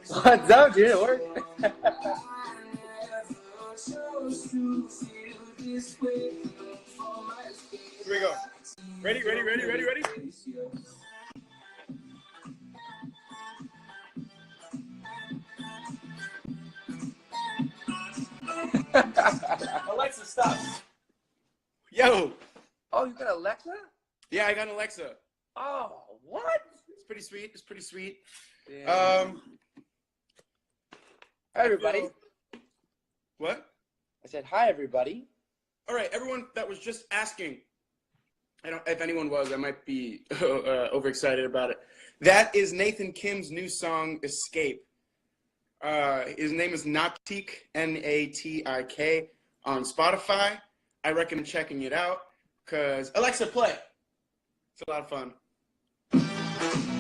What's up, dude? It worked. Here we go. Ready? Alexa, stop. Yo. Oh, you got Alexa? Yeah, I got an Alexa. Oh, what? It's pretty sweet. Damn. Hi, everybody. What? I said, hi, everybody. All right, everyone that was just asking, if anyone was, I might be overexcited about it. That is Nathan Kim's new song, Escape. His name is Natik, Natik, on Spotify. I recommend checking it out, because Alexa, play. It's a lot of fun.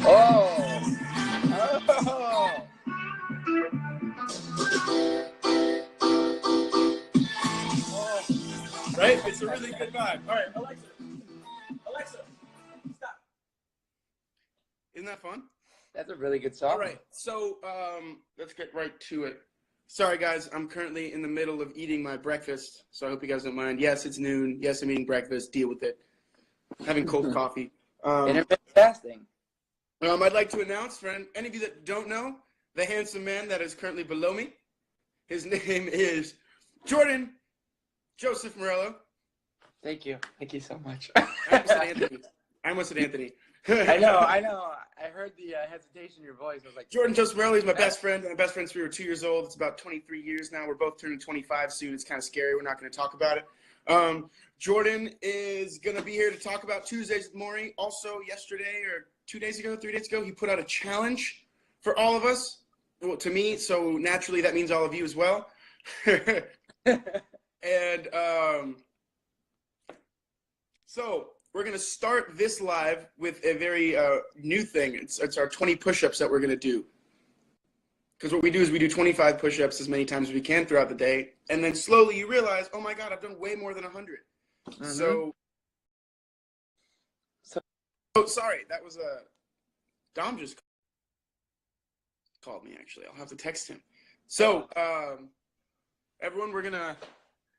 Oh. Right? It's a really good vibe. All right, Alexa, stop. Isn't that fun? That's a really good song. All right, so let's get right to it. Sorry, guys, I'm currently in the middle of eating my breakfast, so I hope you guys don't mind. Yes, it's noon. Yes, I'm eating breakfast. Deal with it. Having cold coffee. Intermittent fasting. I'd like to announce, for any of you that don't know, the handsome man that is currently below me. His name is Jordan Joseph Morello. Thank you so much. I almost said Anthony. I know. I heard the hesitation in your voice. I was like, Jordan Joseph Morello is my best friend. My best friend since we were 2 years old. It's about 23 years now. We're both turning 25 soon. It's kind of scary. We're not going to talk about it. Jordan is going to be here to talk about Tuesdays with Morrie. Also, yesterday or 3 days ago, he put out a challenge for all of us. Well, to me, so naturally that means all of you as well. And so we're going to start this live with a very new thing. It's our 20 push-ups that we're going to do. Because what we do is we do 25 push-ups as many times as we can throughout the day. And then slowly you realize, oh my God, I've done way more than 100. Mm-hmm. So sorry, that was Dom just called me, actually. I'll have to text him. So everyone, we're gonna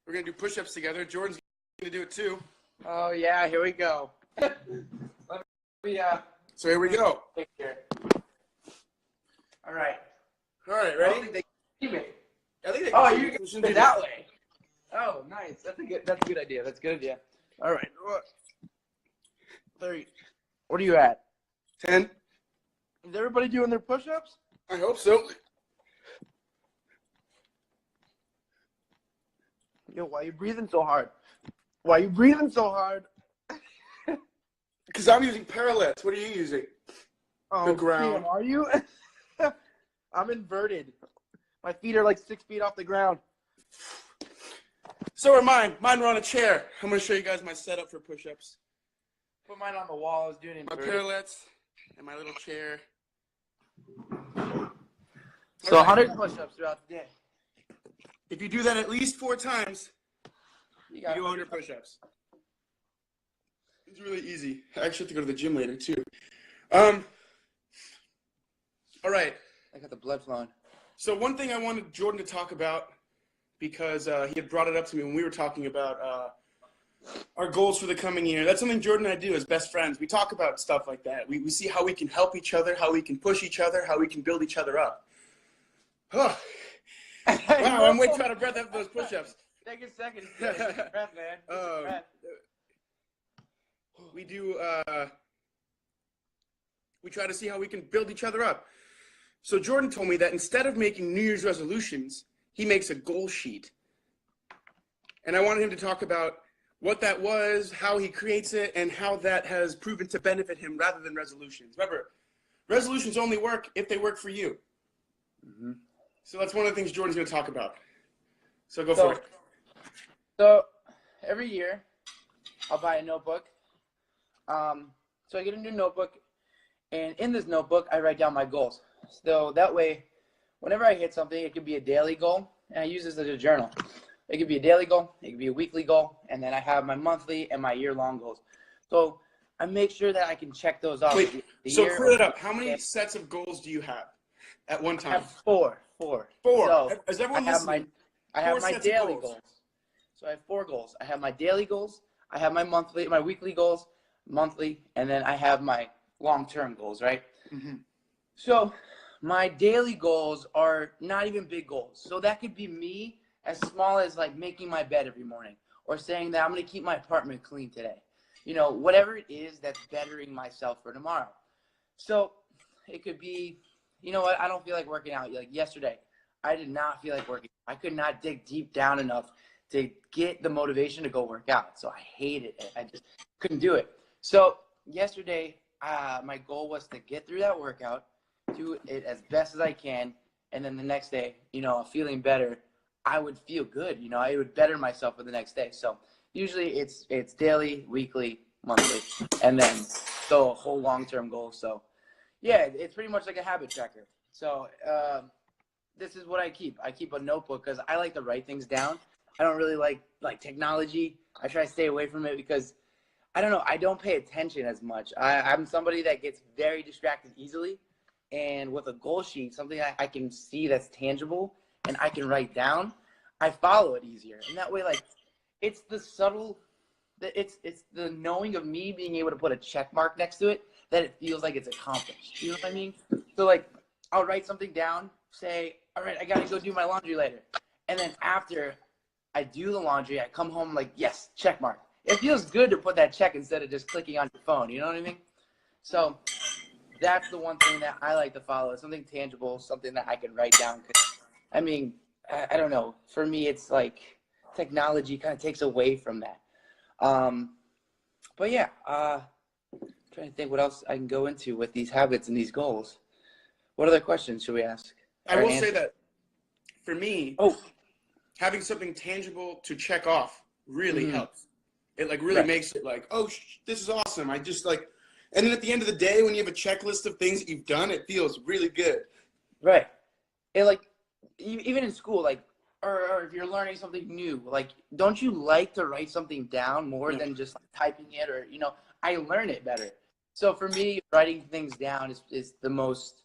do push-ups together. Jordan's gonna do it too. oh yeah, here we go. Let me So here we go. take care. All right, Ready? I think you can do it that way. Oh, nice. That's a good idea. That's a good idea. All right. 30. What are you at? 10. Is everybody doing their push-ups? I hope so. Yo, why are you breathing so hard? Because I'm using parallels. What are you using? Oh, the ground. Damn, are you? I'm inverted. My feet are like 6 feet off the ground. So are mine. Mine were on a chair. I'm going to show you guys my setup for push-ups. Put mine on the wall. I was doing it. My parallels and my little chair. So 100 push-ups throughout the day. If you do that at least 4 times, You do 100 push-ups. It's really easy. I actually have to go to the gym later, too. All right. I got the blood flowing. So one thing I wanted Jordan to talk about, because he had brought it up to me when we were talking about our goals for the coming year. That's something Jordan and I do as best friends. We talk about stuff like that. We see how we can help each other, how we can push each other, how we can build each other up. Oh. Wow, I'm way too out of breath after those push-ups. Take a second. Take a breath, man. Take a breath. We do, we try to see how we can build each other up. So Jordan told me that instead of making New Year's resolutions, he makes a goal sheet. And I wanted him to talk about what that was, how he creates it, and how that has proven to benefit him rather than resolutions. Remember, resolutions only work if they work for you. Mm-hmm. So that's one of the things Jordan's going to talk about. So go for it. So every year, I'll buy a notebook. So I get a new notebook, and in this notebook, I write down my goals. So that way, whenever I hit something, it could be a daily goal, and I use this as a journal. It could be a daily goal, it could be a weekly goal, and then I have my monthly and my year-long goals. So I make sure that I can check those off. Wait, so clear it up. How many sets of goals do you have? at one I time? have four. Four. Four. So As everyone listening, I four have my sets of daily goals. goals. So I have 4 goals. I have my daily goals, I have my weekly goals, monthly, and then I have my long-term goals, right? Mm-hmm. So my daily goals are not even big goals. So that could be me as small as like making my bed every morning or saying that I'm going to keep my apartment clean today. You know, whatever it is that's bettering myself for tomorrow. So it could be, you know what, I don't feel like working out. Like yesterday, I did not feel like working. I could not dig deep down enough to get the motivation to go work out. So I hated it. I just couldn't do it. So yesterday, my goal was to get through that workout, do it as best as I can, and then the next day, you know, feeling better, I would feel good. You know, I would better myself for the next day. So usually it's daily, weekly, monthly, and then the whole long-term goal. So yeah, it's pretty much like a habit tracker. So this is what I keep. I keep a notebook because I like to write things down. I don't really like technology. I try to stay away from it because I don't know. I don't pay attention as much. I'm somebody that gets very distracted easily. And with a goal sheet, something I can see that's tangible and I can write down, I follow it easier. And that way, like, it's the subtle, it's the knowing of me being able to put a check mark next to it that it feels like it's accomplished. You know what I mean? So, like, I'll write something down, say, all right, I got to go do my laundry later. And then after I do the laundry, I come home like, yes, check mark. It feels good to put that check instead of just clicking on your phone. You know what I mean? So that's the one thing that I like to follow. Something tangible, something that I can write down. I mean, I don't know. For me, it's like technology kind of takes away from that. But yeah, trying to think what else I can go into with these habits and these goals. What other questions should we ask? I will say that for me, oh, having something tangible to check off really helps. It like really right. makes it like, oh, this is awesome. I just like, and then at the end of the day, when you have a checklist of things that you've done, it feels really good. Right. And like, even in school, like, or if you're learning something new, like, don't you like to write something down more than just like, typing it? Or, you know, I learn it better. So for me, writing things down is the most,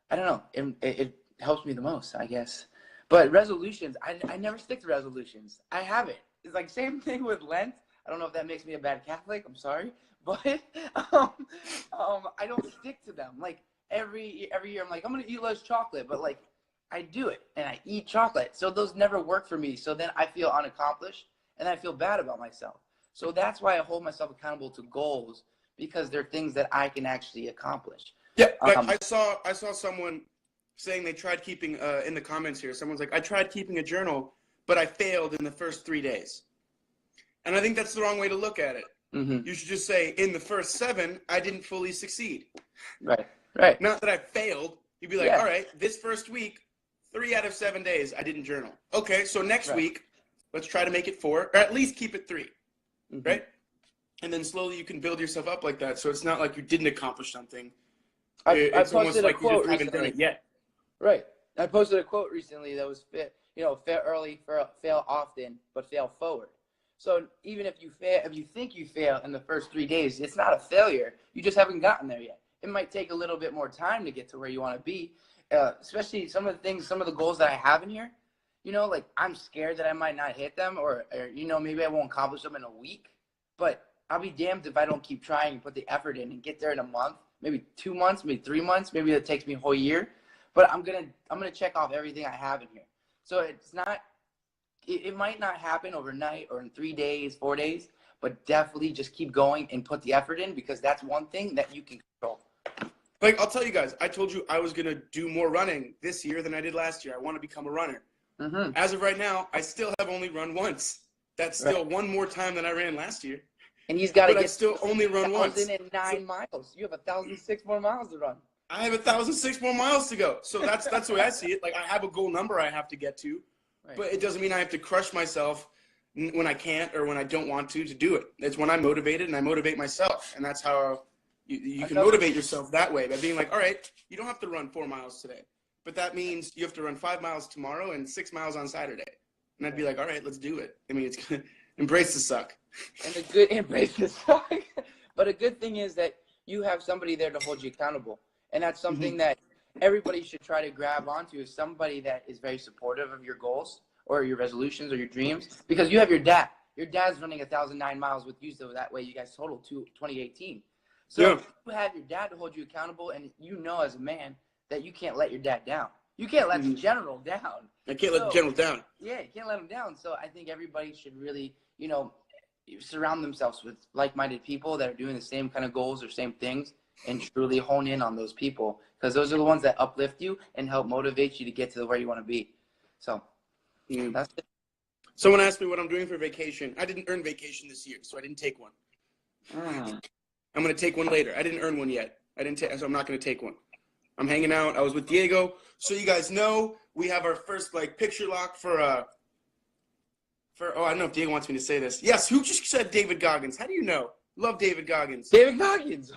I don't know, it helps me the most, I guess. But resolutions, I never stick to resolutions. I haven't. It's like same thing with Lent. I don't know if that makes me a bad Catholic. I'm sorry. But I don't stick to them. Like every year, I'm like, I'm going to eat less chocolate. But like, I do it and I eat chocolate. So those never work for me. So then I feel unaccomplished and I feel bad about myself. So that's why I hold myself accountable to goals, because they're things that I can actually accomplish. Yeah, like I saw someone saying they tried keeping in the comments here. Someone's like, I tried keeping a journal, but I failed in the first 3 days. And I think that's the wrong way to look at it. You should just say, in the first 7, I didn't fully succeed. Right, right. Not that I failed. You'd be like, all right, this first week, 3 out of 7 days, I didn't journal. Okay, so next week, let's try to make it 4, or at least keep it 3, right? And then slowly you can build yourself up like that. So it's not like you didn't accomplish something. It's almost like you just haven't done it yet. Right. I posted a quote recently that was, fail early, fail often, but fail forward. So even if you fail, if you think you fail in the first 3 days, it's not a failure. You just haven't gotten there yet. It might take a little bit more time to get to where you want to be. Especially some of the goals that I have in here, you know, like I'm scared that I might not hit them or you know, maybe I won't accomplish them in a week, but I'll be damned if I don't keep trying and put the effort in and get there in a month, maybe 2 months, maybe 3 months, maybe it takes me a whole year, but I'm going to check off everything I have in here. So it's not, it might not happen overnight or in 3 days, 4 days, but definitely just keep going and put the effort in, because that's one thing that you can control. Like, I'll tell you guys, I told you I was going to do more running this year than I did last year. I want to become a runner. As of right now, I still have only run once. That's still one more time than I ran last year. And he's got to get I still only run once. 1,009 miles. You have 1,006 more miles to run. I have 1,006 more miles to go. So that's the way I see it. Like, I have a goal number I have to get to, but it doesn't mean I have to crush myself when I can't or when I don't want to do it. It's when I'm motivated and I motivate myself. And that's how you can motivate yourself that way, by being like, all right, you don't have to run 4 miles today, but that means you have to run 5 miles tomorrow and 6 miles on Saturday. And I'd be like, all right, let's do it. I mean, it's gonna embrace the suck. And a good embrace the suck. But a good thing is that you have somebody there to hold you accountable. And that's something that everybody should try to grab onto is somebody that is very supportive of your goals or your resolutions or your dreams, because you have your dad. Your dad's running 1,009 miles with you, so that way you guys total 2018. So Yeah. you have your dad to hold you accountable, and you know as a man that you can't let your dad down. You can't let the general down. I can't let the general down. Yeah, you can't let him down. So I think everybody should really, surround themselves with like-minded people that are doing the same kind of goals or same things, and truly hone in on those people, because those are the ones that uplift you and help motivate you to get to where you want to be. So that's it. Someone asked me what I'm doing for vacation. I didn't earn vacation this year, so I didn't take one. I'm going to take one later. I didn't earn one yet. So I'm not going to take one. I'm hanging out. I was with Diego. So you guys know, we have our first picture lock for I don't know if Diego wants me to say this. Yes, who just said David Goggins? How do you know? Love David Goggins. David Goggins.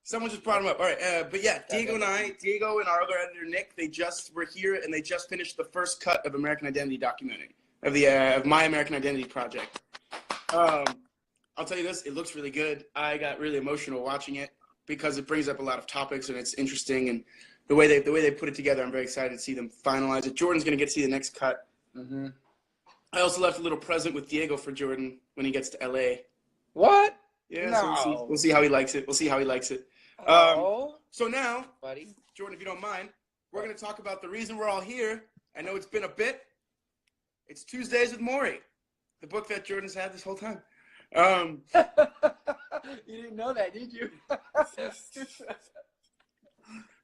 Someone just brought him up. All right, but yeah, Diego and our other editor Nick, they just were here and they just finished the first cut of American Identity documentary of my American Identity project. I'll tell you this, it looks really good. I got really emotional watching it because it brings up a lot of topics and it's interesting, and the way they put it together, I'm very excited to see them finalize it. Jordan's gonna get to see the next cut. Mm-hmm. I also left a little present with Diego for Jordan when he gets to LA. What? Yeah, no. So we'll see how he likes it. So now, buddy, Jordan, if you don't mind, we're going to talk about the reason we're all here. I know it's been a bit. It's Tuesdays with Morrie, the book that Jordan's had this whole time. You didn't know that, did you?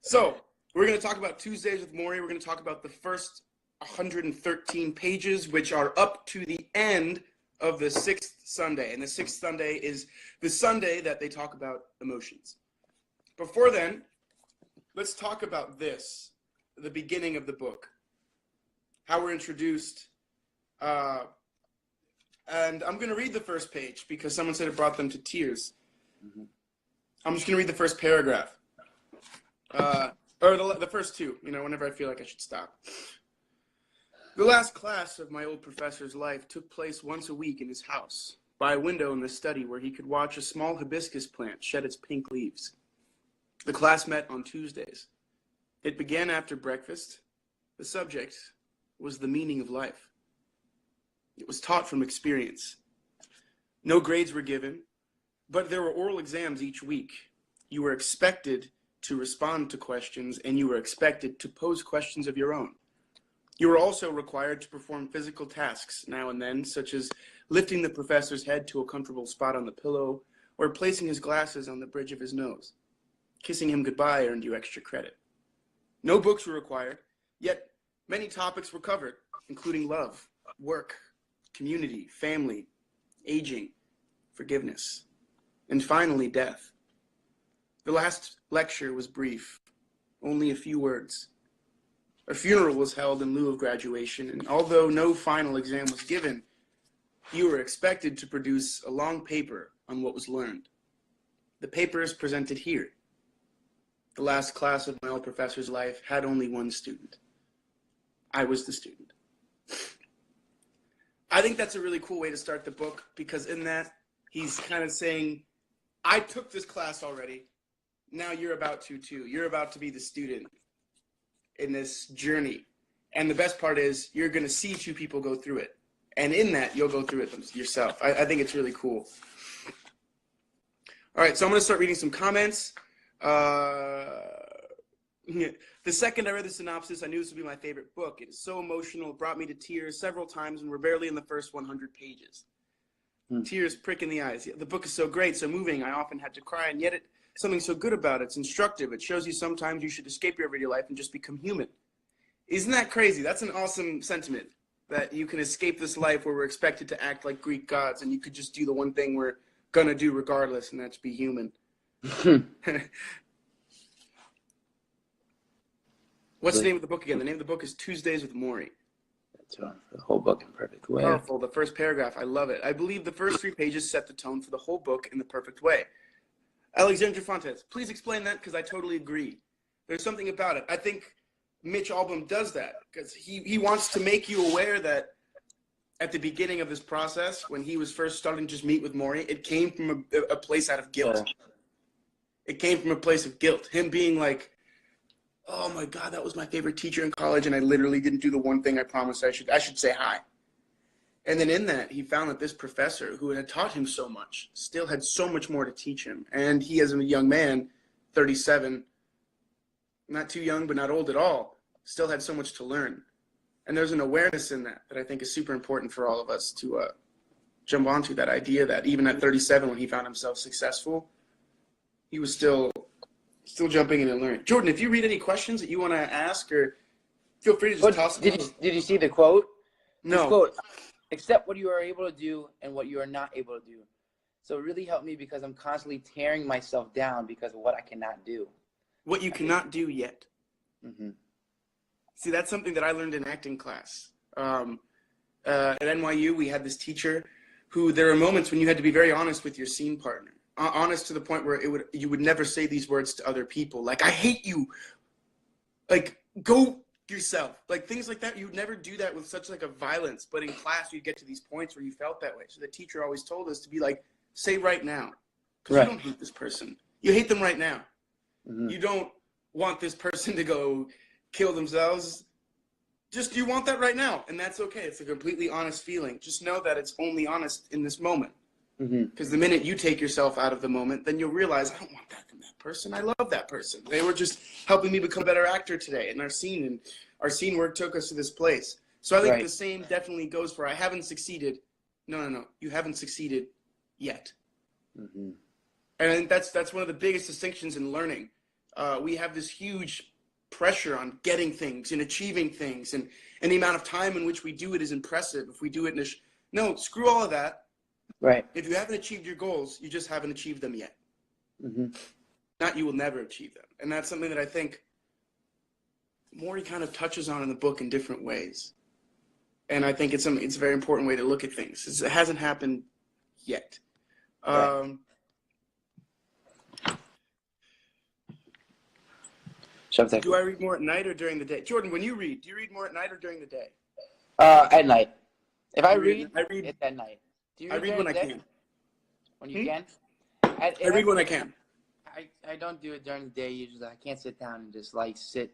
So we're going to talk about Tuesdays with Morrie. We're going to talk about the first 113 pages, which are up to the end of the 6th Sunday. And the 6th Sunday is the Sunday that they talk about emotions. Before then, let's talk about this, the beginning of the book, how we're introduced. And I'm going to read the first page because someone said it brought them to tears. Mm-hmm. I'm just going to read the first paragraph. Or the first two, whenever I feel like I should stop. The last class of my old professor's life took place once a week in his house, by a window in the study where he could watch a small hibiscus plant shed its pink leaves. The class met on Tuesdays. It began after breakfast. The subject was the meaning of life. It was taught from experience. No grades were given, but there were oral exams each week. You were expected to respond to questions, and you were expected to pose questions of your own. You were also required to perform physical tasks now and then, such as lifting the professor's head to a comfortable spot on the pillow, or placing his glasses on the bridge of his nose. Kissing him goodbye earned you extra credit. No books were required, yet many topics were covered, including love, work, community, family, aging, forgiveness, and finally death. The last lecture was brief, only a few words. A funeral was held in lieu of graduation, and although no final exam was given, you were expected to produce a long paper on what was learned. The paper is presented here. The last class of my old professor's life had only one student. I was the student. I think that's a really cool way to start the book, because in that, he's kind of saying, I took this class already. Now you're about to too. You're about to be the student in this journey. And the best part is you're going to see two people go through it. And in that, you'll go through it yourself. I think it's really cool. All right, so I'm going to start reading some comments. The second I read the synopsis, I knew this would be my favorite book. It is so emotional. It brought me to tears several times, and we're barely in the first 100 pages. Tears prick in the eyes. The book is so great, so moving. I often had to cry, and yet something so good about it. It's instructive. It shows you sometimes you should escape your everyday life and just become human. Isn't that crazy? That's an awesome sentiment, that you can escape this life where we're expected to act like Greek gods, and you could just do the one thing we're going to do regardless, and that's be human. What's the name of the book again? The name of the book is Tuesdays with Morrie. That's right. The whole book in a perfect way. Powerful. The first paragraph. I love it. I believe the first 3 pages set the tone for the whole book in the perfect way. Alexandra Fontes, please explain that, because I totally agree. There's something about it. I think Mitch Albom does that, because he wants to make you aware that at the beginning of this process, when he was first starting to just meet with Morrie, it came from a place out of guilt. It came from a place of guilt. Him being like, oh my God, that was my favorite teacher in college, and I literally didn't do the one thing I promised I should say hi. And then in that, he found that this professor who had taught him so much still had so much more to teach him. And he, as a young man, 37, not too young, but not old at all, still had so much to learn. And there's an awareness in that I think is super important for all of us to jump onto, that idea that even at 37, when he found himself successful, he was still jumping in and learning. Jordan, if you read any questions that you want to ask, or feel free to just toss them. Did you see the quote? No. This quote, accept what you are able to do and what you are not able to do. So it really helped me because I'm constantly tearing myself down because of what I cannot do. What you cannot do yet. Mm-hmm. See, that's something that I learned in acting class. At NYU, we had this teacher who, there are moments when you had to be very honest with your scene partner. Honest to the point where you would never say these words to other people. Like, I hate you. Like, go yourself. Like, things like that. You would never do that with such like a violence. But in class, you'd get to these points where you felt that way. So the teacher always told us to be like, say right now. Because you don't hate this person. You hate them right now. Mm-hmm. You don't want this person to go kill themselves. Just, you want that right now. And that's okay. It's a completely honest feeling. Just know that it's only honest in this moment. Because the minute you take yourself out of the moment, then you'll realize, I don't want that from that person. I love that person. They were just helping me become a better actor today in our scene, and our scene work took us to this place. So I think the same definitely goes for, I haven't succeeded. No. You haven't succeeded yet. Mm-hmm. And I think that's one of the biggest distinctions in learning. We have this huge pressure on getting things and achieving things, and the amount of time in which we do it is impressive. If we do it in no, screw all of that. Right. If you haven't achieved your goals, you just haven't achieved them yet. Mm-hmm. Not you will never achieve them. And that's something that I think Morrie kind of touches on in the book in different ways. And I think it's a very important way to look at things. It hasn't happened yet. Right. Do I read more at night or during the day? Jordan, when you read, do you read more at night or during the day? At night. If I read, it's at night. Do you read I read when I can. When you can? I read when I can. I don't do it during the day usually. I can't sit down and just like sit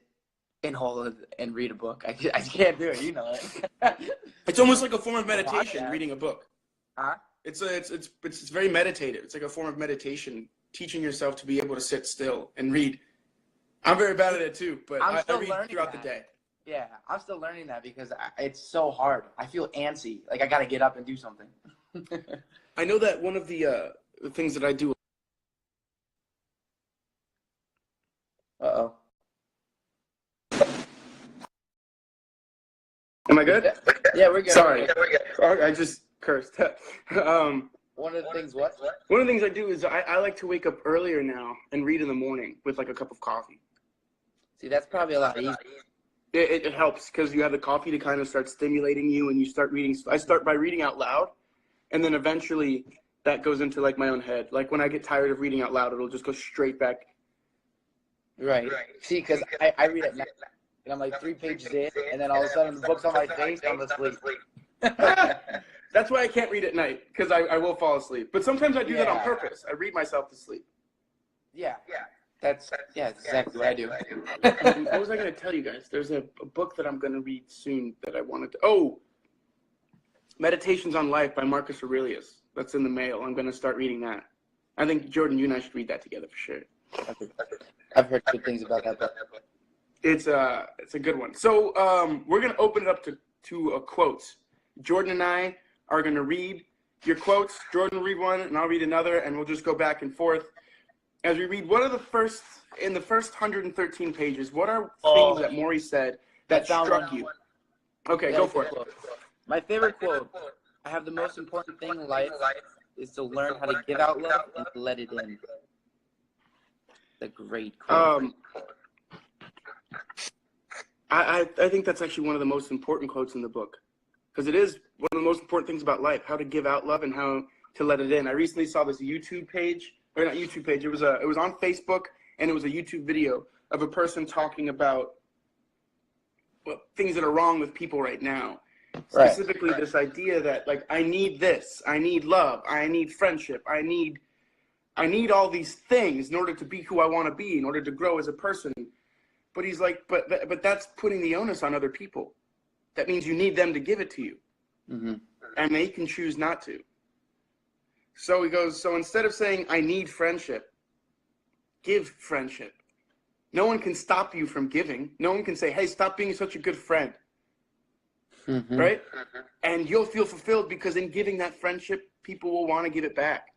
in hole and read a book. I can't do it, you know it. It's almost like a form of meditation, reading a book. Huh? It's very meditative. It's like a form of meditation, teaching yourself to be able to sit still and read. I'm very bad at it too, but I read throughout the day. Yeah, I'm still learning that because it's so hard. I feel antsy. Like I got to get up and do something. I know that one of the things that I do. Uh-oh. Am I good? Yeah, we're good. Sorry. Yeah, we're good. I just cursed. One of the things what? One of the things I do is I like to wake up earlier now and read in the morning with like a cup of coffee. See, that's probably a lot easier. It helps because you have the coffee to kind of start stimulating you, and you start reading. I start by reading out loud, and then eventually that goes into like my own head. Like when I get tired of reading out loud, it'll just go straight back. Right. See, because I read at night, and I'm like 3 pages in, and then all of a sudden the book's on my face, and I'm asleep. That's why I can't read at night, because I will fall asleep. But sometimes I do that on purpose. I read myself to sleep. Yeah. That's exactly what I do. What was I going to tell you guys? There's a book that I'm going to read soon that I wanted to. Oh, Meditations on Life by Marcus Aurelius. That's in the mail. I'm going to start reading that. I think, Jordan, you and I should read that together for sure. I've heard good things about that book. It's a good one. So we're going to open it up to quotes. Jordan and I are going to read your quotes. Jordan will read one, and I'll read another, and we'll just go back and forth. As we read, what are in the first 113 pages, what are things that Morrie said that struck you? Okay, go for it. My favorite quote, I have the most important thing in life is to learn how to give out love and to let it in. The great quote. I think that's actually one of the most important quotes in the book, because it is one of the most important things about life, how to give out love and how to let it in. I recently saw this YouTube page. Or not YouTube page, it was on Facebook, and it was a YouTube video of a person talking about things that are wrong with people right now. Right. Specifically this idea that like I need this, I need love, I need friendship, I need all these things in order to be who I want to be, in order to grow as a person. But he's like, but that's putting the onus on other people. That means you need them to give it to you. Mm-hmm. And they can choose not to. So he goes, so instead of saying, I need friendship, give friendship. No one can stop you from giving. No one can say, hey, stop being such a good friend. Mm-hmm. Right? And you'll feel fulfilled because in giving that friendship, people will want to give it back.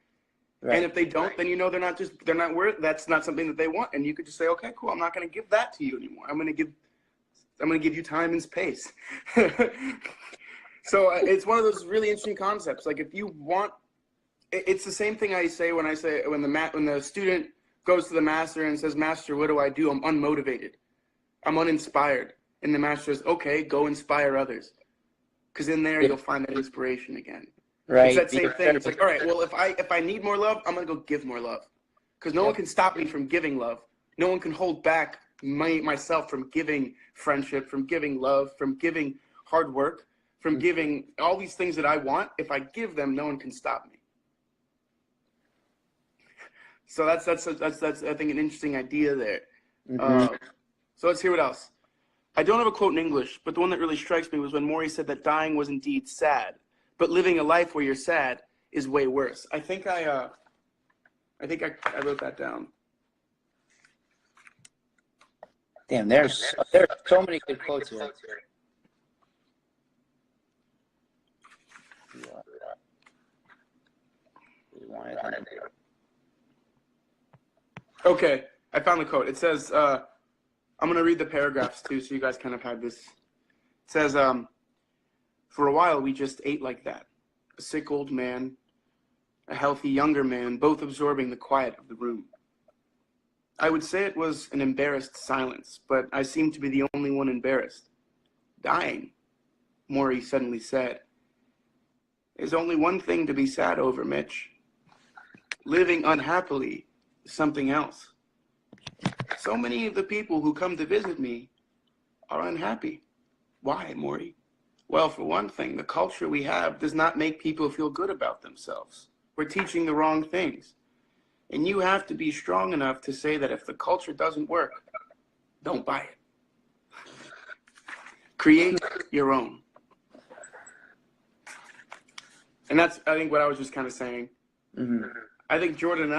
Right. And if they don't, then you know they're not worth, that's not something that they want. And you could just say, okay, cool, I'm not going to give that to you anymore. I'm going to give you time and space. So it's one of those really interesting concepts. Like if you want, it's the same thing I say when the student goes to the master and says, master, what do I do? I'm unmotivated. I'm uninspired. And the master says, okay, go inspire others. Because in there, you'll find that inspiration again. Right. It's that same thing. It's like, all right, well, if I need more love, I'm going to go give more love. Because no one can stop me from giving love. No one can hold back myself from giving friendship, from giving love, from giving hard work, from giving all these things that I want. If I give them, no one can stop me. So that's I think an interesting idea there. Mm-hmm. So let's hear what else. I don't have a quote in English, but the one that really strikes me was when Morrie said that dying was indeed sad, but living a life where you're sad is way worse. I think I wrote that down. Damn, there's so many good quotes here. Okay, I found the quote. It says, I'm going to read the paragraphs too, so you guys kind of have this. It says, for a while we just ate like that. A sick old man, a healthy younger man, both absorbing the quiet of the room. I would say it was an embarrassed silence, but I seemed to be the only one embarrassed. Dying, Morrie suddenly said. There's only one thing to be sad over, Mitch. Living unhappily is something else. So many of the people who come to visit me are unhappy. Why, Morrie? Well, for one thing, the culture we have does not make people feel good about themselves. We're teaching the wrong things. And you have to be strong enough to say that if the culture doesn't work, don't buy it. Create your own. And that's, I think, what I was just kind of saying. Mm-hmm. I think Jordan and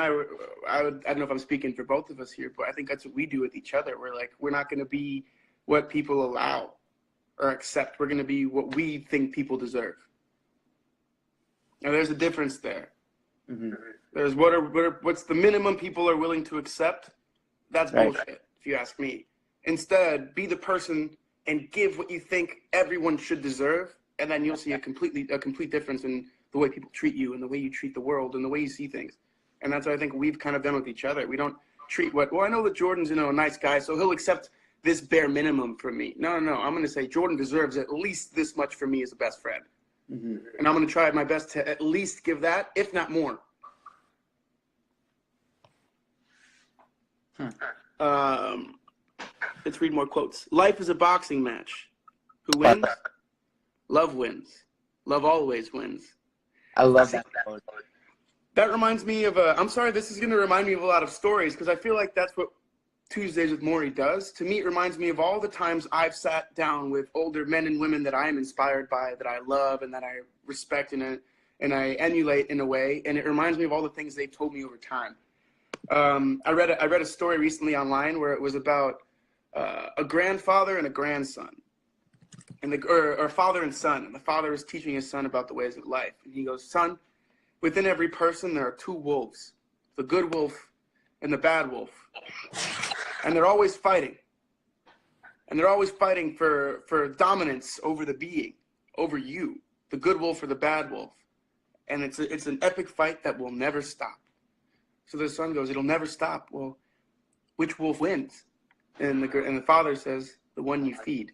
I don't know if I'm speaking for both of us here, but I think that's what we do with each other. We're like, we're not going to be what people allow or accept. We're going to be what we think people deserve. Now, there's a difference there. Mm-hmm. There's what's the minimum people are willing to accept. That's bullshit, if you ask me. Instead, be the person and give what you think everyone should deserve, and then you'll see a complete difference in the way people treat you and the way you treat the world and the way you see things. And that's what I think we've kind of done with each other. We don't treat well, I know that Jordan's, a nice guy, so he'll accept this bare minimum from me. No. I'm going to say Jordan deserves at least this much from me as a best friend. Mm-hmm. And I'm going to try my best to at least give that, if not more. Let's read more quotes. Life is a boxing match. Who wins? Love wins. Love always wins. I love that quote. That reminds me of I'm sorry, this is going to remind me of a lot of stories because I feel like that's what Tuesdays with Morrie does. To me, it reminds me of all the times I've sat down with older men and women that I am inspired by, that I love and that I respect and I emulate in a way. And it reminds me of all the things they've told me over time. I read a story recently online where it was about a grandfather and a grandson, and or father and son. And the father is teaching his son about the ways of life. And he goes, son, within every person there are two wolves, the good wolf and the bad wolf. And they're always fighting. And they're always fighting for dominance over the being, over you, the good wolf or the bad wolf. And it's an epic fight that will never stop. So the son goes, it'll never stop. Well, which wolf wins? And the father says, the one you feed.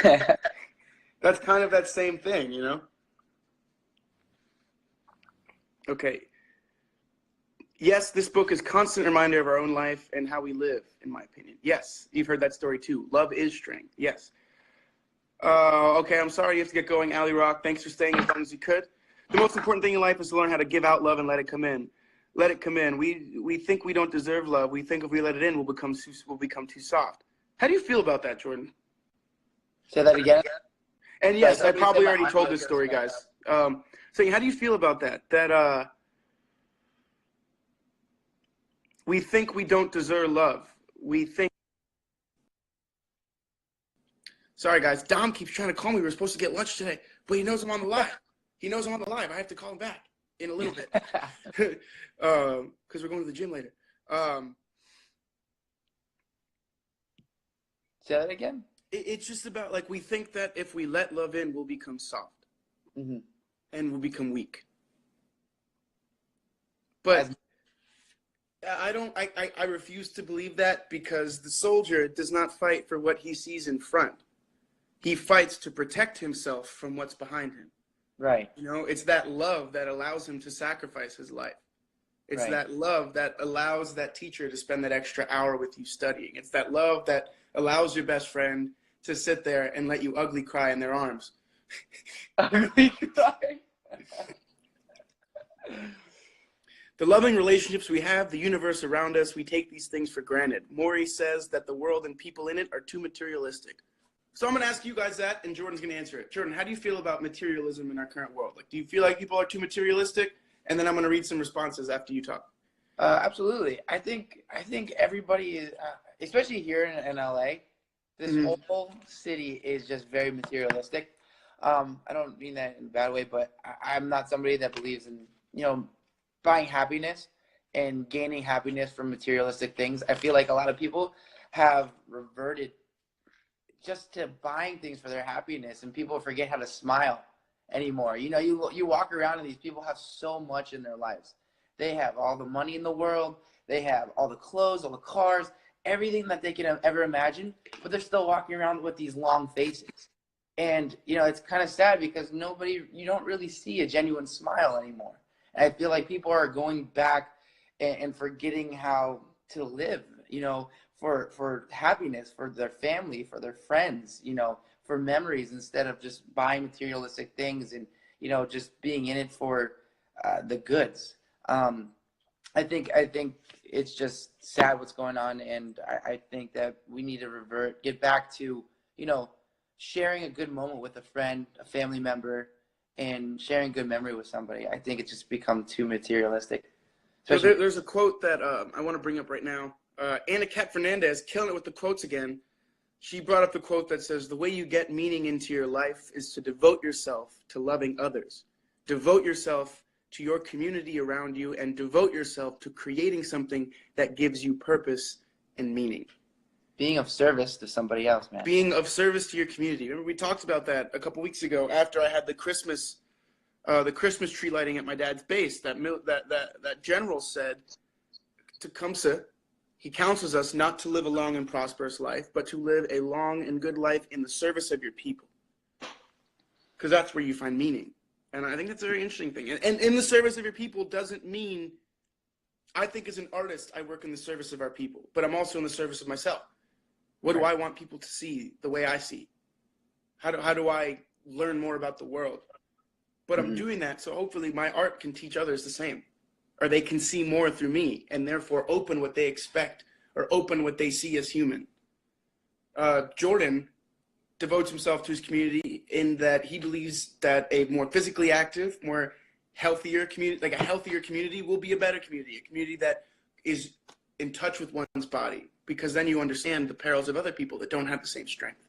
That's kind of that same thing, Okay. Yes, this book is a constant reminder of our own life and how we live, in my opinion. Yes, you've heard that story too. Love is strength. Yes. Okay, I'm sorry you have to get going, Ali Rock. Thanks for staying as long as you could. The most important thing in life is to learn how to give out love and let it come in. Let it come in. We think we don't deserve love. We think if we let it in, we'll become too soft. How do you feel about that, Jordan? Say that again. And yes, I probably already told this story, guys. Saying, how do you feel about that? That we think we don't deserve love. We think. Sorry, guys. Dom keeps trying to call me. We were supposed to get lunch today, but he knows I'm on the live. He knows I'm on the live. I have to call him back in a little bit because we're going to the gym later. Say that again. It's just about, like, we think that if we let love in, we'll become soft and we'll become weak. But I refuse to believe that, because the soldier does not fight for what he sees in front. He fights to protect himself from what's behind him. Right. You know, it's that love that allows him to sacrifice his life. It's that love that allows that teacher to spend that extra hour with you studying. It's that love that allows your best friend to sit there and let you ugly cry in their arms. Ugly cry? The loving relationships we have, the universe around us, we take these things for granted. Morrie says that the world and people in it are too materialistic. So I'm going to ask you guys that, and Jordan's going to answer it. Jordan, how do you feel about materialism in our current world? Like, do you feel like people are too materialistic? And then I'm going to read some responses after you talk. Absolutely. I think everybody is, especially here in LA, this whole city is just very materialistic. I don't mean that in a bad way, but I'm not somebody that believes in, buying happiness and gaining happiness from materialistic things. I feel like a lot of people have reverted just to buying things for their happiness, and people forget how to smile anymore. You walk around and these people have so much in their lives. They have all the money in the world. They have all the clothes, all the cars, everything that they can ever imagine, but they're still walking around with these long faces. And, it's kind of sad because you don't really see a genuine smile anymore. And I feel like people are going back and forgetting how to live, for happiness, for their family, for their friends, for memories, instead of just buying materialistic things and, just being in it for the goods. I think it's just sad what's going on, and I think that we need to get back to, sharing a good moment with a friend, a family member, and sharing good memory with somebody. I think it's just become too materialistic. So there's a quote that I want to bring up right now. Anna Cat Fernandez, killing it with the quotes again. She brought up the quote that says, "The way you get meaning into your life is to devote yourself to loving others. Devote yourself to your community around you, and devote yourself to creating something that gives you purpose and meaning." Being of service to somebody else, man. Being of service to your community. Remember, we talked about that a couple weeks ago after I had the Christmas tree lighting at my dad's base. That general said to Tecumseh, he counsels us not to live a long and prosperous life, but to live a long and good life in the service of your people. Because that's where you find meaning. And I think that's a very interesting thing. And in the service of your people doesn't mean, I think as an artist, I work in the service of our people, but I'm also in the service of myself. What do I want people to see the way I see? How do I learn more about the world? But I'm doing that so hopefully my art can teach others the same, or they can see more through me and therefore open what they expect or open what they see as human. Jordan devotes himself to his community in that he believes that a more physically active, more healthier community, like a healthier community, will be a better community, a community that is in touch with one's body, because then you understand the perils of other people that don't have the same strength.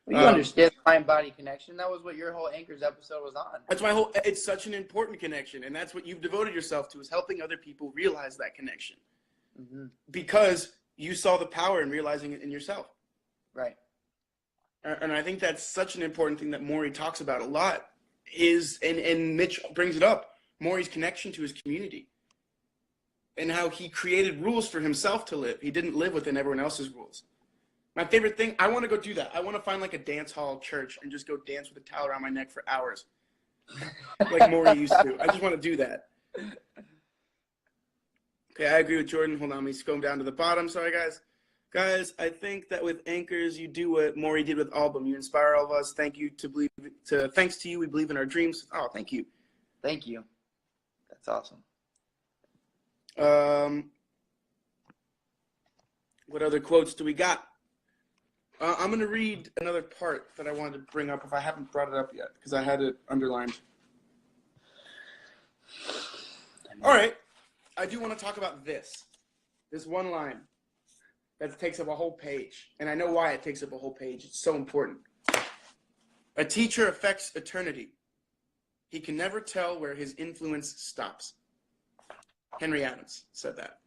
Well, you understand the mind-body connection. That was what your whole Anchors episode was on. That's it's such an important connection, and that's what you've devoted yourself to, is helping other people realize that connection. Because you saw the power in realizing it in yourself. Right. And I think that's such an important thing that Morrie talks about a lot, and Mitch brings it up, Morrie's connection to his community and how he created rules for himself to live. He didn't live within everyone else's rules. My favorite thing, I want to go do that. I want to find like a dance hall church and just go dance with a towel around my neck for hours. Like Morrie used to. I just want to do that. Okay, I agree with Jordan. Hold on, let me scroll down to the bottom. Sorry, guys. Guys, I think that with Anchors, you do what Morrie did with Albom. You inspire all of us. Thanks to you, we believe in our dreams. Oh, thank you. Thank you. That's awesome. What other quotes do we got? I'm going to read another part that I wanted to bring up if I haven't brought it up yet, because I had it underlined. All right. I do want to talk about this one line that takes up a whole page. And I know why it takes up a whole page. It's so important. A teacher affects eternity. He can never tell where his influence stops. Henry Adams said that.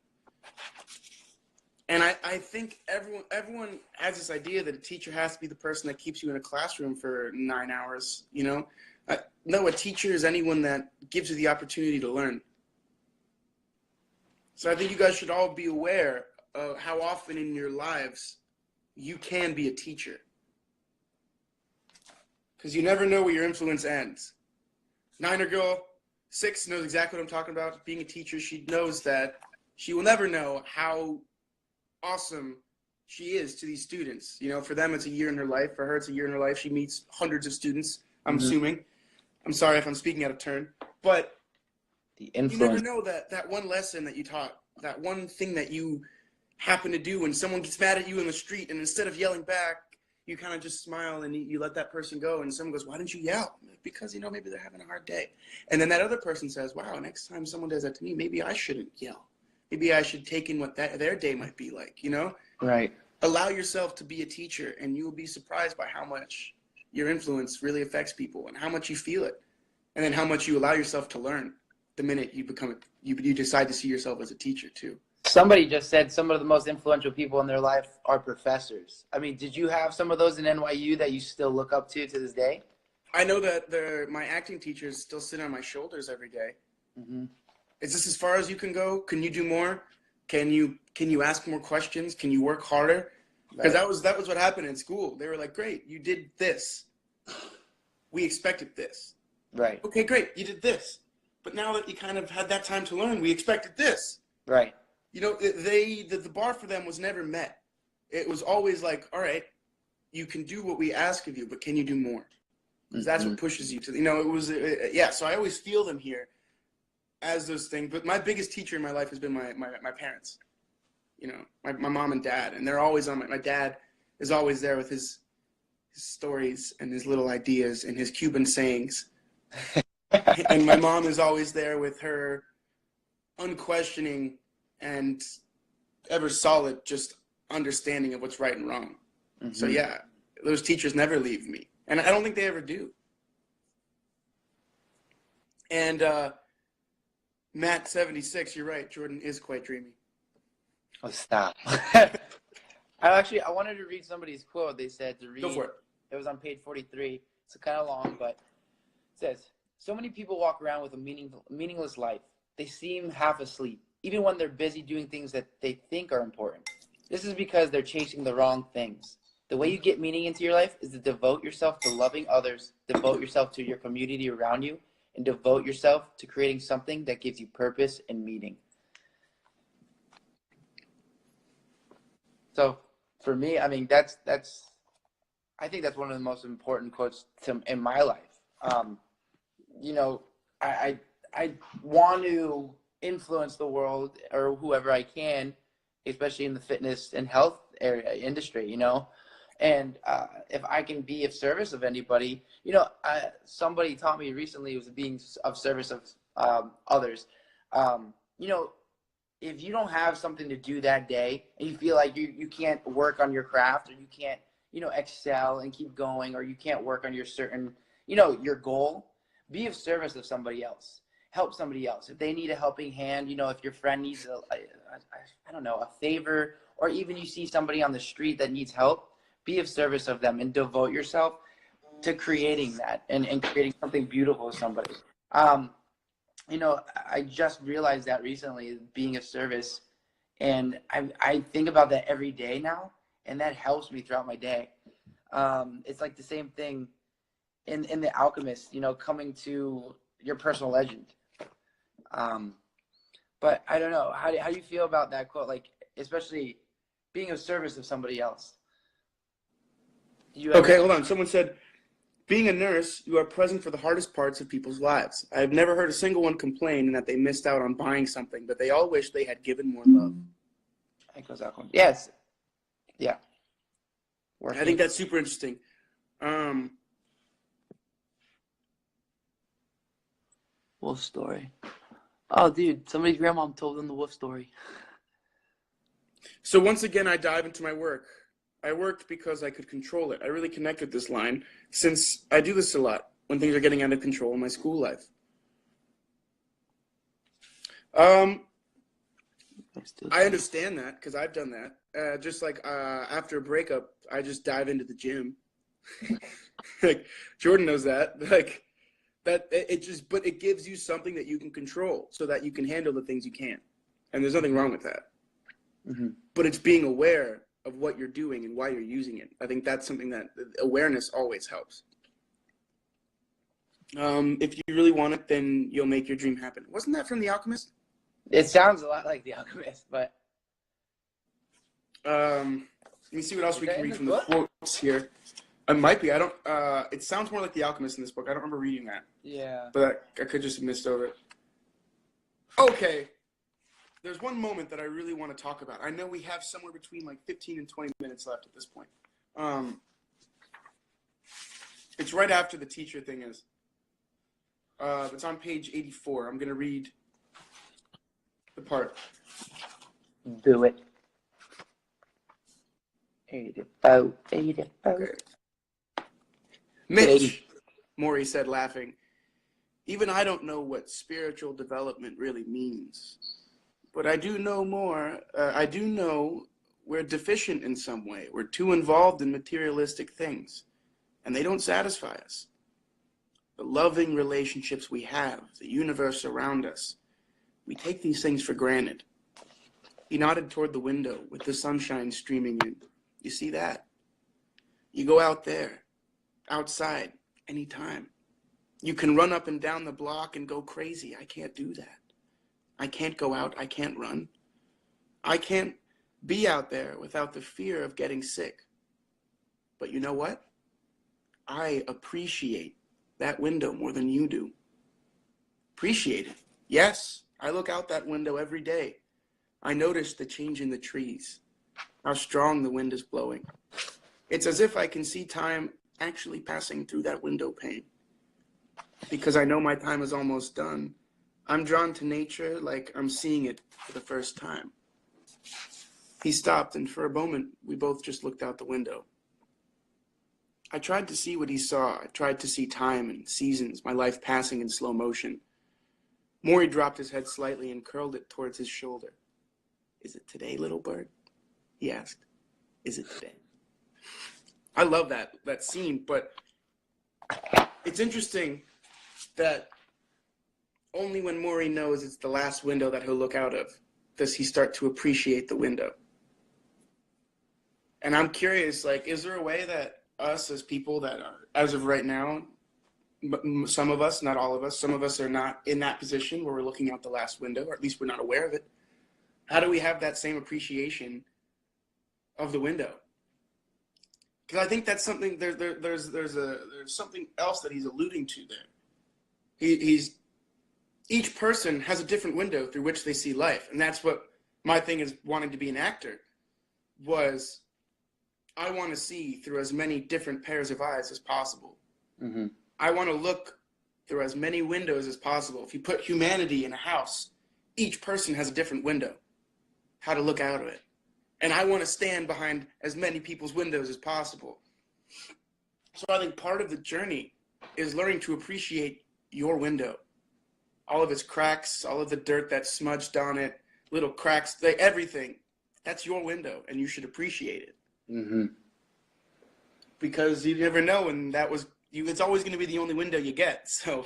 And I think everyone has this idea that a teacher has to be the person that keeps you in a classroom for 9 hours, you know? No, a teacher is anyone that gives you the opportunity to learn. So I think you guys should all be aware of how often in your lives you can be a teacher. Because you never know where your influence ends. Niner girl 6 knows exactly what I'm talking about. Being a teacher, she knows that she will never know how awesome she is to these students. You know, for them, it's a year in her life. For her, it's a year in her life. She meets hundreds of students, I'm assuming. I'm sorry if I'm speaking out of turn. But The influence. you never know that one lesson that you taught, that one thing that you happen to do when someone gets mad at you in the street, and instead of yelling back, you kind of just smile and you let that person go, and someone goes, why didn't you yell? Because, you know, maybe they're having a hard day. And then that other person says, wow, next time someone does that to me, maybe I shouldn't yell. Maybe I should take in what their day might be like, you know? Right. Allow yourself to be a teacher, and you will be surprised by how much your influence really affects people and how much you feel it, and then how much you allow yourself to learn the minute you you decide to see yourself as a teacher too. Somebody just said some of the most influential people in their life are professors. I mean, did you have some of those in NYU that you still look up to this day? I know that my acting teachers still sit on my shoulders every day. Mm-hmm. Is this as far as you can go? Can you do more? Can you ask more questions? Can you work harder? Because that was what happened in school. They were like, great, you did this. We expected this. Right. Okay, great, you did this. But now that you kind of had that time to learn, we expected this. Right. You know, the bar for them was never met. It was always like, all right, you can do what we ask of you, but can you do more? Because that's what pushes you to, you know, it was, yeah, so I always feel them here as those things. But my biggest teacher in my life has been my parents, you know, my mom and dad. And they're always on my dad is always there with his stories and his little ideas and his Cuban sayings. And my mom is always there with her unquestioning and ever solid just understanding of what's right and wrong. Mm-hmm. So yeah, those teachers never leave me, and I don't think they ever do. And Matt 76, you're right, Jordan is quite dreamy. Oh, stop. I wanted to read somebody's quote. They said to read. Go for it. It was on page 43. It's kind of long, but it says, so many people walk around with a meaningless life. They seem half asleep, even when they're busy doing things that they think are important. This is because they're chasing the wrong things. The way you get meaning into your life is to devote yourself to loving others, devote yourself to your community around you, and devote yourself to creating something that gives you purpose and meaning. So for me, I mean, I think that's one of the most important quotes in my life. You know, I want to influence the world or whoever I can, especially in the fitness and health industry, you know. And if I can be of service of anybody, you know, somebody taught me recently was being of service of others. You know, if you don't have something to do that day and you feel like you can't work on your craft, or you can't, you know, excel and keep going, or you can't work on your certain, you know, your goal, be of service of somebody else. Help somebody else. If they need a helping hand, you know, if your friend needs I don't know, a favor, or even you see somebody on the street that needs help, be of service of them and devote yourself to creating that and creating something beautiful with somebody. You know, I just realized that recently, being of service, and I think about that every day now, and that helps me throughout my day. It's like the same thing in The Alchemist, you know, coming to your personal legend. But I don't know, how do you feel about that quote, like especially being of service of somebody else? Okay, hold on. Someone said, being a nurse, you are present for the hardest parts of people's lives. I've never heard a single one complain that they missed out on buying something, but they all wish they had given more love. Yes. Yeah. working. I think that's super interesting. Wolf story. Oh, dude, somebody's grandmom told them the wolf story. So once again, I dive into my work. I worked because I could control it. I really connect with this line since I do this a lot when things are getting out of control in my school life. I understand that because I've done that. Just like after a breakup, I just dive into the gym. Like Jordan knows that. Like that, but it gives you something that you can control so that you can handle the things you can't. And there's nothing wrong with that. Mm-hmm. But it's being aware of what you're doing and why you're using it. I think that's something that awareness always helps. If you really want it, then you'll make your dream happen. Wasn't that from The Alchemist? It sounds a lot like The Alchemist, but let me see what else we can read from the quotes here. It might be. I don't. It sounds more like The Alchemist in this book. I don't remember reading that. Yeah. But I could just have missed over it. Okay. There's one moment that I really want to talk about. I know we have somewhere between like 15 and 20 minutes left at this point. It's right after the teacher thing is. It's on page 84. I'm going to read the part. Do it. 84. Okay. Mitch, Morrie said, laughing, even I don't know what spiritual development really means. But I do know more. I do know we're deficient in some way. We're too involved in materialistic things, and they don't satisfy us. The loving relationships we have, the universe around us, we take these things for granted. He nodded toward the window with the sunshine streaming in. You see that? You go out there, outside, anytime. You can run up and down the block and go crazy. I can't do that. I can't go out. I can't run. I can't be out there without the fear of getting sick. But you know what? I appreciate that window more than you do. Appreciate it. Yes, I look out that window every day. I notice the change in the trees, how strong the wind is blowing. It's as if I can see time actually passing through that window pane. Because I know my time is almost done, I'm drawn to nature like I'm seeing it for the first time. He stopped, and for a moment, we both just looked out the window. I tried to see what he saw. I tried to see time and seasons, my life passing in slow motion. Morrie dropped his head slightly and curled it towards his shoulder. Is it today, little bird? He asked. Is it today? I love that scene, but it's interesting that only when Morrie knows it's the last window that he'll look out of does he start to appreciate the window. And I'm curious, like, is there a way that us as people that are, as of right now, some of us, not all of us, some of us are not in that position where we're looking out the last window, or at least we're not aware of it. How do we have that same appreciation of the window? Because I think that's something, there's something else that he's alluding to there. Each person has a different window through which they see life. And that's what my thing is wanting to be an actor, was I want to see through as many different pairs of eyes as possible. Mm-hmm. I want to look through as many windows as possible. If you put humanity in a house, each person has a different window, how to look out of it. And I want to stand behind as many people's windows as possible. So I think part of the journey is learning to appreciate your window. All of its cracks, all of the dirt that's smudged on it, little cracks, everything. That's your window, and you should appreciate it. Mm-hmm. Because you never know, and it's always going to be the only window you get. So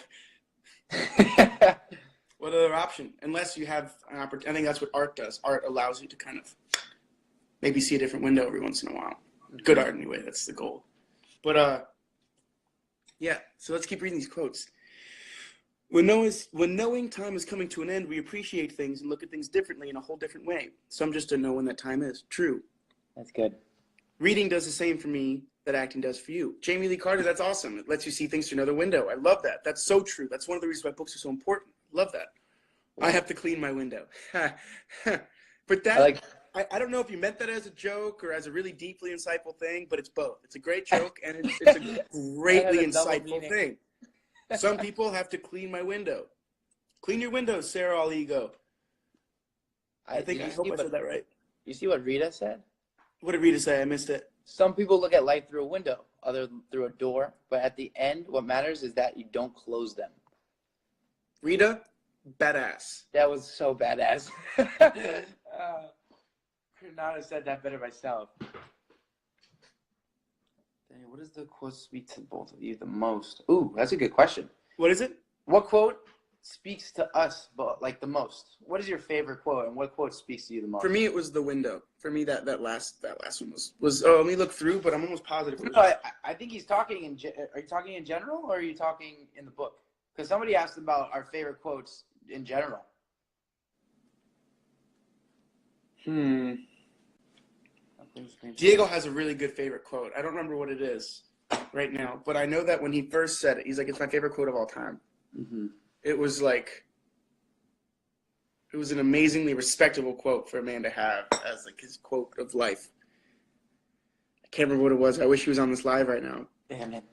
what other option? Unless you have an opportunity. I think that's what art does. Art allows you to kind of maybe see a different window every once in a while. Good art, anyway. That's the goal. But, yeah, so let's keep reading these quotes. When knowing time is coming to an end, we appreciate things and look at things differently in a whole different way. Some just don't know when that time is. True. That's good. Reading does the same for me that acting does for you. Jamie Lee Carter, that's awesome. It lets you see things through another window. I love that. That's so true. That's one of the reasons why books are so important. Love that. I have to clean my window. But that I don't know if you meant that as a joke or as a really deeply insightful thing, but it's both. It's a great joke and it's a greatly insightful thing. Some people have to clean my window. Clean your windows, Sarah All Ego. I hope I said that right. You see what Rita said? What did Rita say? I missed it. Some people look at life through a window, other through a door, but at the end, what matters is that you don't close them. Rita, badass. That was so badass. Could not have said that better myself. Dang, what does the quote speak to both of you the most? Ooh, that's a good question. What is it? What quote speaks to us the most? What is your favorite quote, and what quote speaks to you the most? For me, it was the window. For me, that last one was. Oh, let me look through, but I'm almost positive. No, I think he's talking in. Are you talking in general, or are you talking in the book? Because somebody asked about our favorite quotes in general. Diego has a really good favorite quote. I don't remember what it is right now, but I know that when he first said it, he's like, "It's my favorite quote of all time." Mm-hmm. It was an amazingly respectable quote for a man to have as like his quote of life. I can't remember what it was. I wish he was on this live right now. Damn it.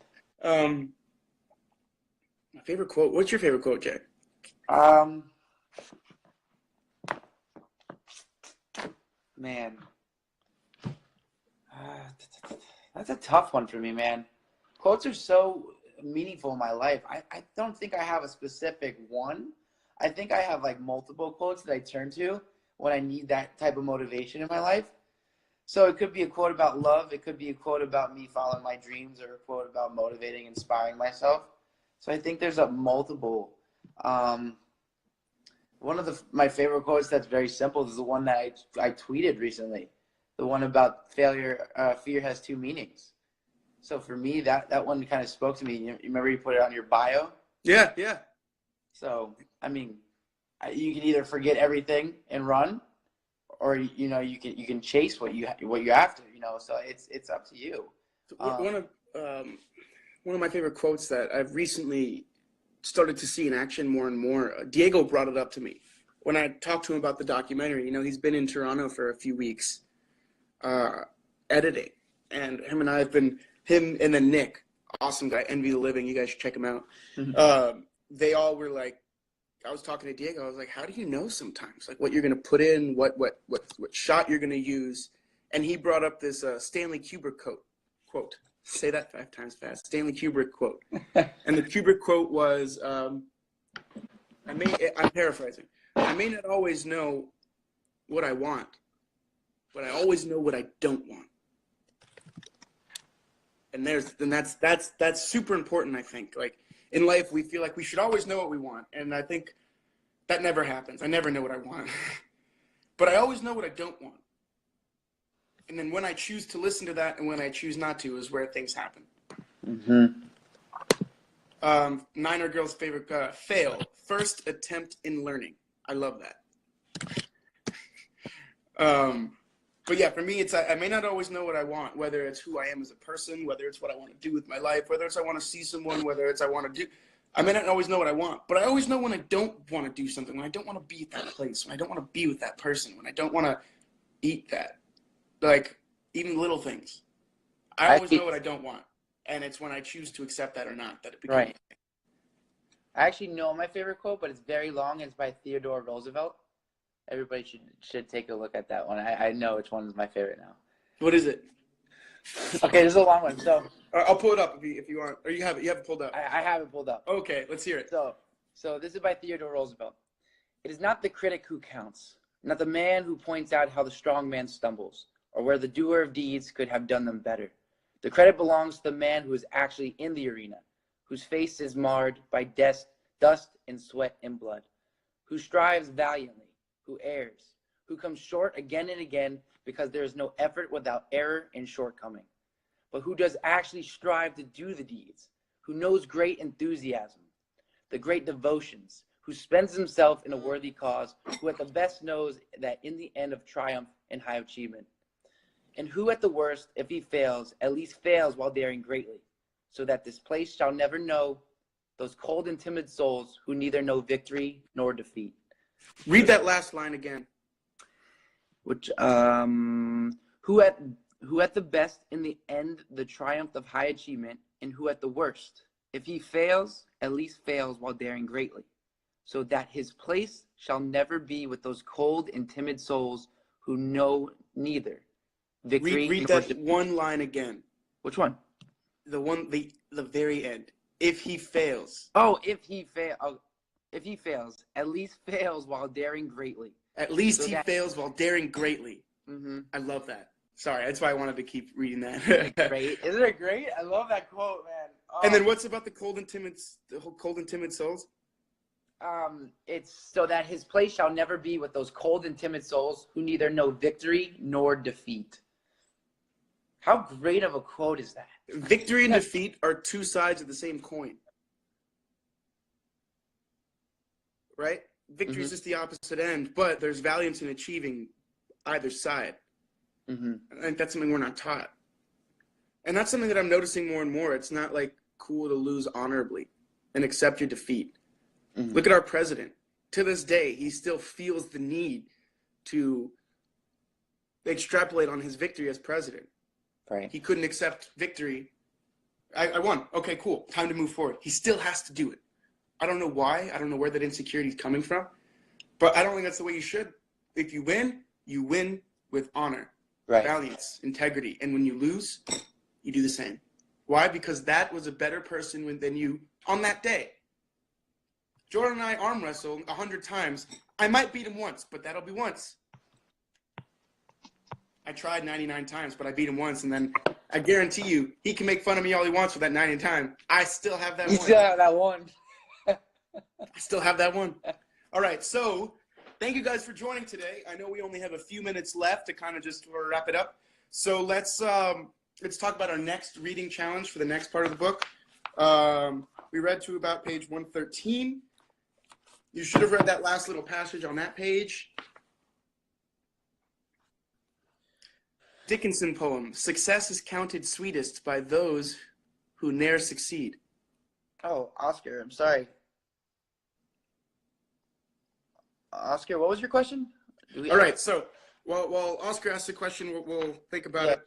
My favorite quote. What's your favorite quote, Jay? Man. That's a tough one for me, man. Quotes are so meaningful in my life. I don't think I have a specific one. I think I have like multiple quotes that I turn to when I need that type of motivation in my life. So it could be a quote about love. It could be a quote about me following my dreams, or a quote about motivating, inspiring myself. So I think there's a multiple. One of my favorite quotes that's very simple is the one that I tweeted recently. The one about failure, fear has two meanings. So for me, that one kind of spoke to me. You remember you put it on your bio? Yeah. So, I mean, you can either forget everything and run, or you can chase what you after. So it's up to you. One of my favorite quotes that I've recently started to see in action more and more. Diego brought it up to me when I talked to him about the documentary. He's been in Toronto for a few weeks, editing, and him and then Nick, awesome guy, Envy the Living. You guys should check him out. Mm-hmm. They all were like, I was talking to Diego. I was like, how do you know sometimes, like what you're going to put in, what shot you're going to use? And he brought up this Stanley Kubrick quote. Say that 5 times fast. Stanley Kubrick quote. And the Kubrick quote was, I'm paraphrasing. I may not always know what I want, but I always know what I don't want. And that's super important, I think. Like in life, we feel like we should always know what we want. And I think that never happens. I never know what I want. But I always know what I don't want. And then when I choose to listen to that and when I choose not to is where things happen. Mm-hmm. Niner Girl's favorite, fail. First attempt in learning. I love that. But yeah, for me, it's I may not always know what I want, whether it's who I am as a person, whether it's what I want to do with my life, whether it's I want to see someone, whether it's I want to do. I may not always know what I want, but I always know when I don't want to do something, when I don't want to be at that place, when I don't want to be with that person, when I don't want to eat that. Like, even little things. I always know what I don't want. And it's when I choose to accept that or not that it becomes. Right. I actually know my favorite quote, but it's very long. It's by Theodore Roosevelt. Everybody should take a look at that one. I know which one is my favorite now. What is it? Okay, this is a long one. So I'll pull it up if you want. Or you have it pulled up. I have it pulled up. Okay, let's hear it. So this is by Theodore Roosevelt. It is not the critic who counts, not the man who points out how the strong man stumbles, or where the doer of deeds could have done them better. The credit belongs to the man who is actually in the arena, whose face is marred by dust and sweat and blood, who strives valiantly, who errs, who comes short again and again because there is no effort without error and shortcoming, but who does actually strive to do the deeds, who knows great enthusiasm, the great devotions, who spends himself in a worthy cause, who at the best knows that in the end of triumph and high achievement, and who at the worst, if he fails, at least fails while daring greatly, so that this place shall never know those cold and timid souls who neither know victory nor defeat. Read that last line again. Which who at the best in the end the triumph of high achievement, and who at the worst, if he fails, at least fails while daring greatly, so that his place shall never be with those cold and timid souls who know neither victory Read nor that defeat. one line again. Which one? The very end. If he fails. Oh, if he fails, at least fails while daring greatly. At least So he fails while daring greatly. Mm-hmm. I love that. Sorry, that's why I wanted to keep reading that. Great. Isn't it great? I love that quote, man. Oh. And then what's about the cold and timid souls? It's so that his place shall never be with those cold and timid souls who neither know victory nor defeat. How great of a quote is that? Victory and defeat are two sides of the same coin. Right? Victory is just the opposite end, but there's valiance in achieving either side. I think that's something we're not taught. And that's something that I'm noticing more and more. It's not like cool to lose honorably and accept your defeat. Look at our president. To this day, he still feels the need to extrapolate on his victory as president. Right. He couldn't accept victory. I won. Okay, cool. Time to move forward. He still has to do it. I don't know why. I don't know where that insecurity is coming from. But I don't think that's the way you should. If you win with honor, valiance, integrity. And when you lose, you do the same. Why? Because that was a better person than you on that day. Jordan and I arm wrestle 100 times. I might beat him once, but that'll be once. I tried 99 times, but I beat him once, and then I guarantee you, he can make fun of me all he wants for that 90th time. I still have that one. You still have that one. I still have that one. All right, so thank you guys for joining today. I know we only have a few minutes left to kind of just wrap it up. So let's talk about our next reading challenge for the next part of the book. We read to about page 113. You should have read that last little passage on that page. Dickinson poem, success is counted sweetest by those who ne'er succeed. Oh, Oscar, I'm sorry. Oscar, what was your question? All right, so while Oscar asks the question, we'll think about it.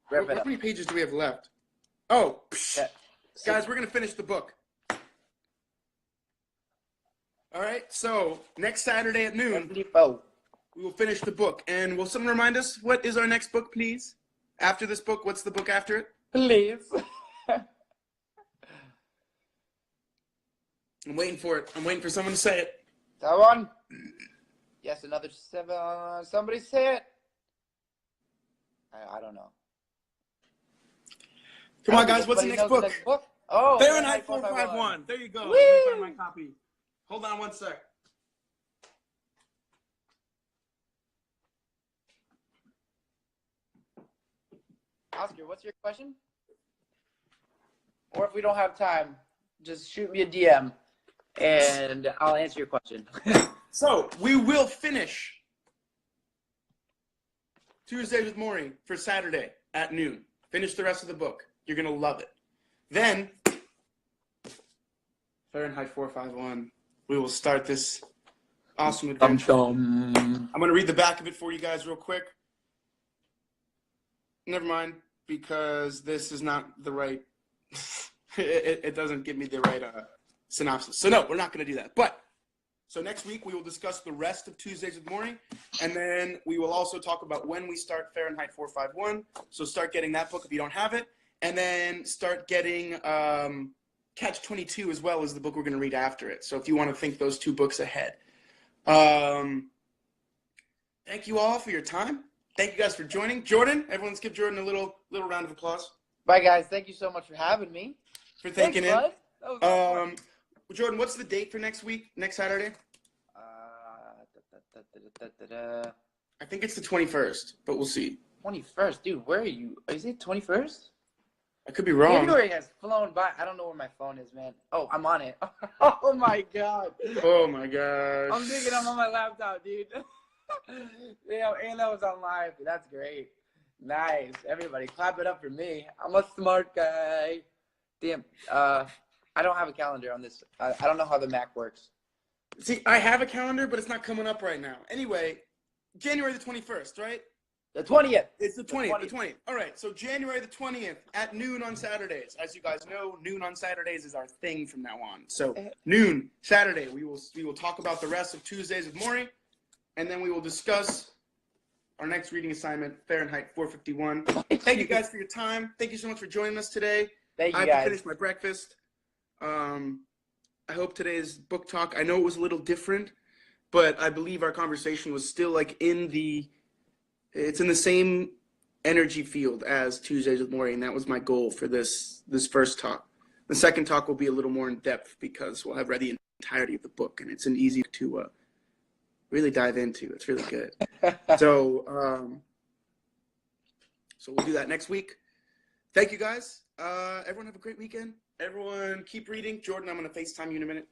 How many pages do we have left? Oh, guys, we're going to finish the book. All right, so next Saturday at noon, we will finish the book. And will someone remind us, what is our next book, please? After this book, what's the book after it? Please. I'm waiting for it. I'm waiting for someone to say it. That one? Yes, another 7. Somebody say it. I don't know. Come on, guys. What's the next book? Oh, Fahrenheit 451. There you go. Let me find my copy. Hold on one sec. Oscar, what's your question? Or if we don't have time, just shoot me a DM and I'll answer your question. So we will finish Tuesdays with Morrie for Saturday at noon. Finish the rest of the book. You're going to love it. Then, Fahrenheit 451. We will start this awesome adventure. I'm going to read the back of it for you guys real quick. Never mind, because this is not the right, it doesn't give me the right synopsis. So no, we're not going to do that. But, so next week we will discuss the rest of Tuesdays with Morrie, and then we will also talk about when we start Fahrenheit 451. So start getting that book if you don't have it, and then start getting Catch 22 as well as the book we're going to read after it. So if you want to think those two books ahead. Thank you all for your time. Thank you guys for joining. Jordan, everyone, let's give Jordan a little round of applause. Bye, guys. Thank you so much for having me. For thinking in. Bud. Jordan, what's the date for next week, next Saturday? I think it's the 21st, but we'll see. 21st? Dude, where are you? Is it 21st? I could be wrong. January has flown by. I don't know where my phone is, man. Oh, I'm on it. Oh, my God. Oh, my gosh. I'm thinking I'm on my laptop, dude. Yeah, and that was on live. That's great. Nice. Everybody, clap it up for me. I'm a smart guy. Damn. I don't have a calendar on this. I don't know how the Mac works. See, I have a calendar, but it's not coming up right now. Anyway, January the 21st, right? The 20th. It's the 20th. The 20th. All right. So January the 20th at noon on Saturdays. As you guys know, noon on Saturdays is our thing from now on. So noon Saturday, we will talk about the rest of Tuesdays with Morrie, and then we will discuss our next reading assignment, Fahrenheit 451. Thank you guys for your time. Thank you so much for joining us today. Thank you, I guys. have to finish my breakfast. I hope today's book talk, I know it was a little different, but I believe our conversation was still like it's in the same energy field as Tuesdays with Morrie, and that was my goal for this first talk. The second talk will be a little more in depth because we'll have read the entirety of the book, and it's an easy to really dive into. It's really good. So we'll do that next week. Thank you, guys. Everyone have a great weekend. Everyone keep reading. Jordan, I'm going to FaceTime you in a minute.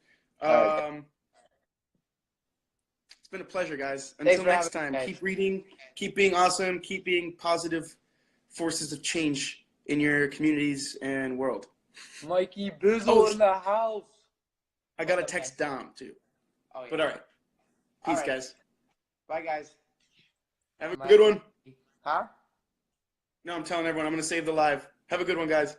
It's been a pleasure, guys. Until next time, keep reading, keep being awesome, keep being positive forces of change in your communities and world. Mikey Bizzle in the house. I got to text Dom, too. Oh, yeah. But all right. Peace, guys. Bye, guys. Have a good one. Huh? No, I'm telling everyone I'm going to save the live. Have a good one, guys.